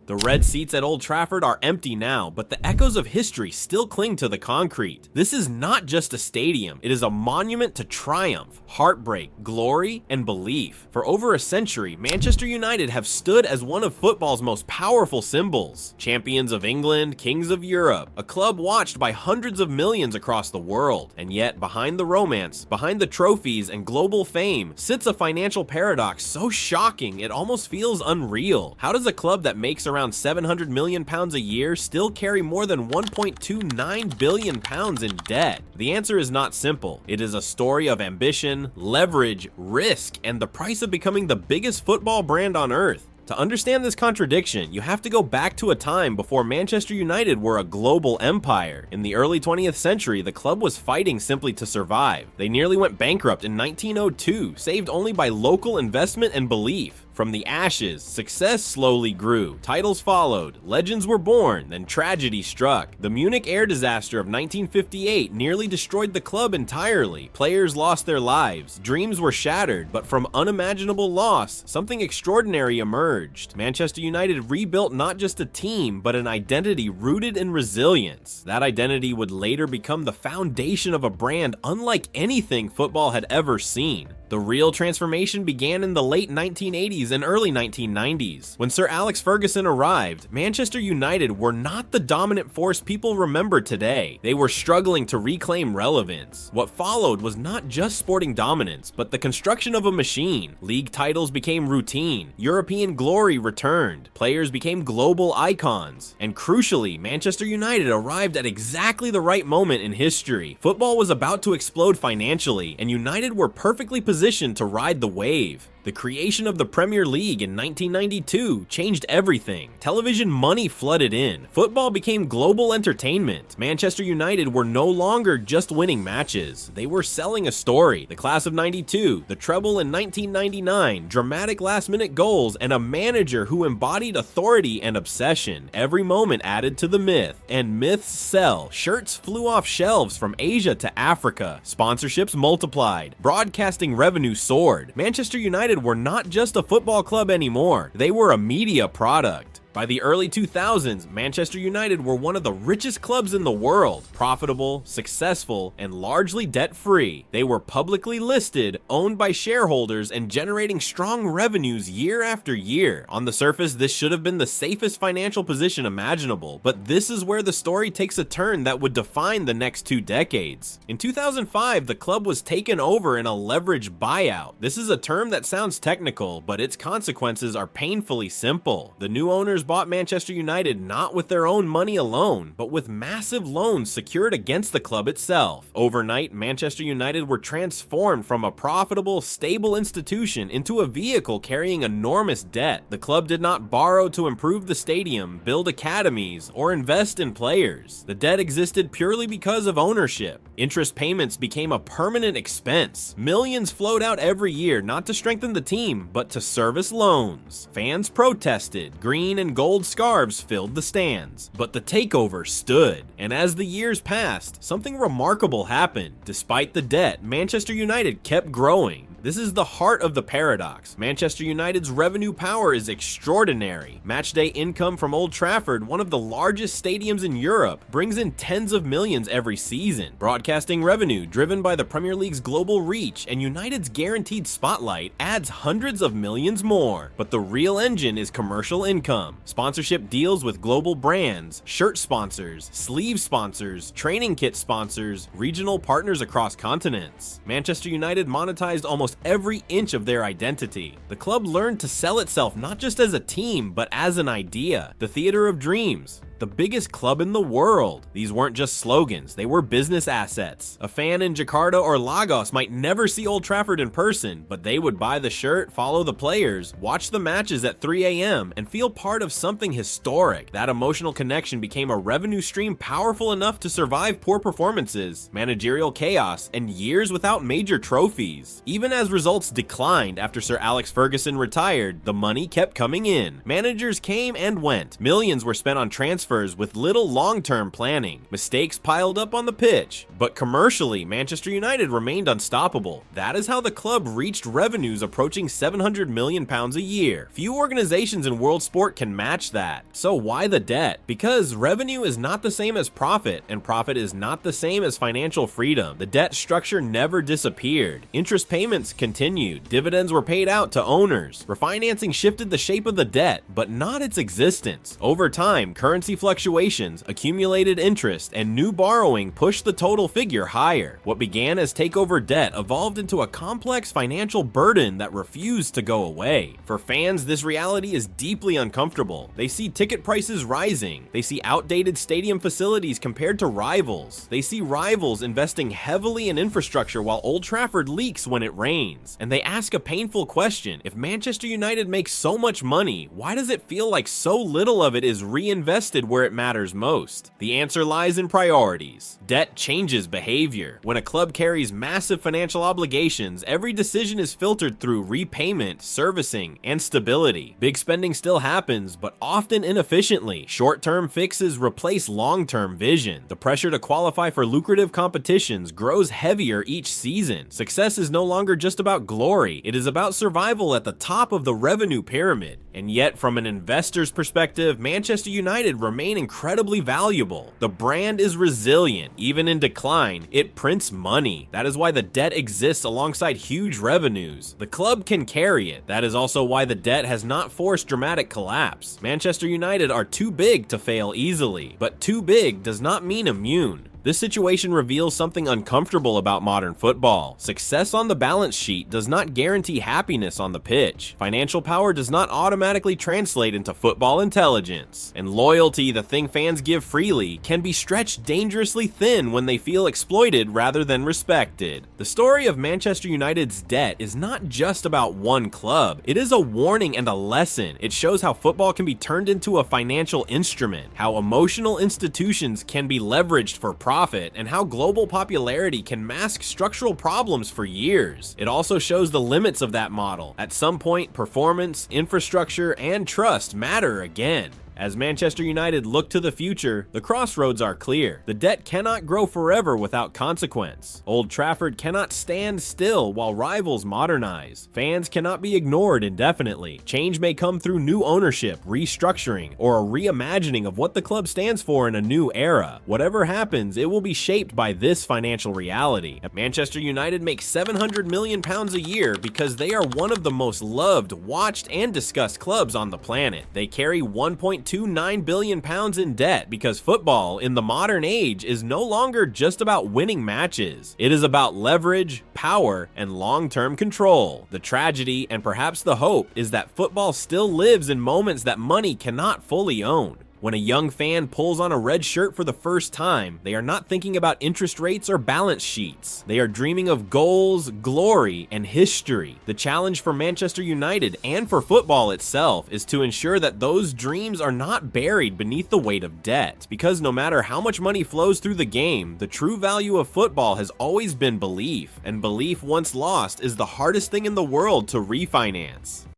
The red seats at Old Trafford are empty now, but the echoes of history still cling to the concrete. This is not just a stadium, it is a monument to triumph, heartbreak, glory, and belief. For over a century, Manchester United have stood as one of football's most powerful symbols. Champions of England, kings of Europe, a club watched by hundreds of millions across the world. And yet, behind the romance, behind the trophies and global fame, sits a financial paradox so shocking it almost feels unreal. How does a club that makes around £700 million a year still carry more than £1.29 billion in debt? The answer is not simple. It is a story of ambition, leverage, risk, and the price of becoming the biggest football brand on earth. To understand this contradiction, you have to go back to a time before Manchester United were a global empire. In the early 20th century, the club was fighting simply to survive. They nearly went bankrupt in 1902, saved only by local investment and belief. From the ashes, success slowly grew, titles followed, legends were born, then tragedy struck. The Munich air disaster of 1958 nearly destroyed the club entirely. Players lost their lives, dreams were shattered, but from unimaginable loss, something extraordinary emerged. Manchester United rebuilt not just a team, but an identity rooted in resilience. That identity would later become the foundation of a brand unlike anything football had ever seen. The real transformation began in the late 1980s and early 1990s. When Sir Alex Ferguson arrived, Manchester United were not the dominant force people remember today. They were struggling to reclaim relevance. What followed was not just sporting dominance, but the construction of a machine. League titles became routine, European glory returned, players became global icons, and crucially, Manchester United arrived at exactly the right moment in history. Football was about to explode financially, and United were perfectly positioned to ride the wave. The creation of the Premier League in 1992 changed everything. Television money flooded in. Football became global entertainment. Manchester United were no longer just winning matches. They were selling a story. The class of '92, the treble in 1999, dramatic last-minute goals, and a manager who embodied authority and obsession. Every moment added to the myth. And myths sell. Shirts flew off shelves from Asia to Africa. Sponsorships multiplied. Broadcasting revenue soared. Manchester United were not just a football club anymore, they were a media product. By the early 2000s, Manchester United were one of the richest clubs in the world, profitable, successful, and largely debt-free. They were publicly listed, owned by shareholders, and generating strong revenues year after year. On the surface, this should have been the safest financial position imaginable, but this is where the story takes a turn that would define the next 2 decades. In 2005, the club was taken over in a leverage buyout. This is a term that sounds technical, but its consequences are painfully simple. The new owners bought Manchester United not with their own money alone, but with massive loans secured against the club itself. Overnight, Manchester United were transformed from a profitable, stable institution into a vehicle carrying enormous debt. The club did not borrow to improve the stadium, build academies, or invest in players. The debt existed purely because of ownership. Interest payments became a permanent expense. Millions flowed out every year, not to strengthen the team, but to service loans. Fans protested. Green and gold scarves filled the stands, but the takeover stood. And as the years passed, something remarkable happened. Despite the debt, Manchester United kept growing. This is the heart of the paradox. Manchester United's revenue power is extraordinary. Matchday income from Old Trafford, one of the largest stadiums in Europe, brings in tens of millions every season. Broadcasting revenue, driven by the Premier League's global reach and United's guaranteed spotlight, adds hundreds of millions more. But the real engine is commercial income. Sponsorship deals with global brands, shirt sponsors, sleeve sponsors, training kit sponsors, regional partners across continents. Manchester United monetized almost every inch of their identity. The club learned to sell itself not just as a team, but as an idea. The theater of dreams. The biggest club in the world. These weren't just slogans, they were business assets. A fan in Jakarta or Lagos might never see Old Trafford in person, but they would buy the shirt, follow the players, watch the matches at 3 a.m., and feel part of something historic. That emotional connection became a revenue stream powerful enough to survive poor performances, managerial chaos, and years without major trophies. Even as results declined after Sir Alex Ferguson retired, the money kept coming in. Managers came and went. Millions were spent on transfers transfers with little long-term planning. Mistakes piled up on the pitch, but commercially, Manchester United remained unstoppable. That is how the club reached revenues approaching £700 million a year. Few organizations in world sport can match that. So why the debt? Because revenue is not the same as profit, and profit is not the same as financial freedom. The debt structure never disappeared. Interest payments continued. Dividends were paid out to owners. Refinancing shifted the shape of the debt, but not its existence. Over time, currency fluctuations, accumulated interest, and new borrowing pushed the total figure higher. What began as takeover debt evolved into a complex financial burden that refused to go away. For fans, this reality is deeply uncomfortable. They see ticket prices rising. They see outdated stadium facilities compared to rivals. They see rivals investing heavily in infrastructure while Old Trafford leaks when it rains. And they ask a painful question: if Manchester United makes so much money, why does it feel like so little of it is reinvested where it matters most? The answer lies in priorities. Debt changes behavior. When a club carries massive financial obligations, every decision is filtered through repayment, servicing, and stability. Big spending still happens, but often inefficiently. Short-term fixes replace long-term vision. The pressure to qualify for lucrative competitions grows heavier each season. Success is no longer just about glory, it is about survival at the top of the revenue pyramid. And yet, from an investor's perspective, Manchester United remain incredibly valuable. The brand is resilient. Even in decline, it prints money. That is why the debt exists alongside huge revenues. The club can carry it. That is also why the debt has not forced dramatic collapse. Manchester United are too big to fail easily, but too big does not mean immune. This situation reveals something uncomfortable about modern football. Success on the balance sheet does not guarantee happiness on the pitch. Financial power does not automatically translate into football intelligence. And loyalty, the thing fans give freely, can be stretched dangerously thin when they feel exploited rather than respected. The story of Manchester United's debt is not just about one club. It is a warning and a lesson. It shows how football can be turned into a financial instrument, how emotional institutions can be leveraged for profit, and how global popularity can mask structural problems for years. It also shows the limits of that model. At some point, performance, infrastructure, and trust matter again. As Manchester United look to the future, the crossroads are clear. The debt cannot grow forever without consequence. Old Trafford cannot stand still while rivals modernize. Fans cannot be ignored indefinitely. Change may come through new ownership, restructuring, or a reimagining of what the club stands for in a new era. Whatever happens, it will be shaped by this financial reality. Manchester United makes £700 million a year because they are one of the most loved, watched, and discussed clubs on the planet. They carry £1.29 billion in debt because football in the modern age is no longer just about winning matches. It is about leverage, power, and long-term control. The tragedy, and perhaps the hope, is that football still lives in moments that money cannot fully own. When a young fan pulls on a red shirt for the first time, they are not thinking about interest rates or balance sheets. They are dreaming of goals, glory, and history. The challenge for Manchester United and for football itself is to ensure that those dreams are not buried beneath the weight of debt. Because no matter how much money flows through the game, the true value of football has always been belief. And belief once lost is the hardest thing in the world to refinance.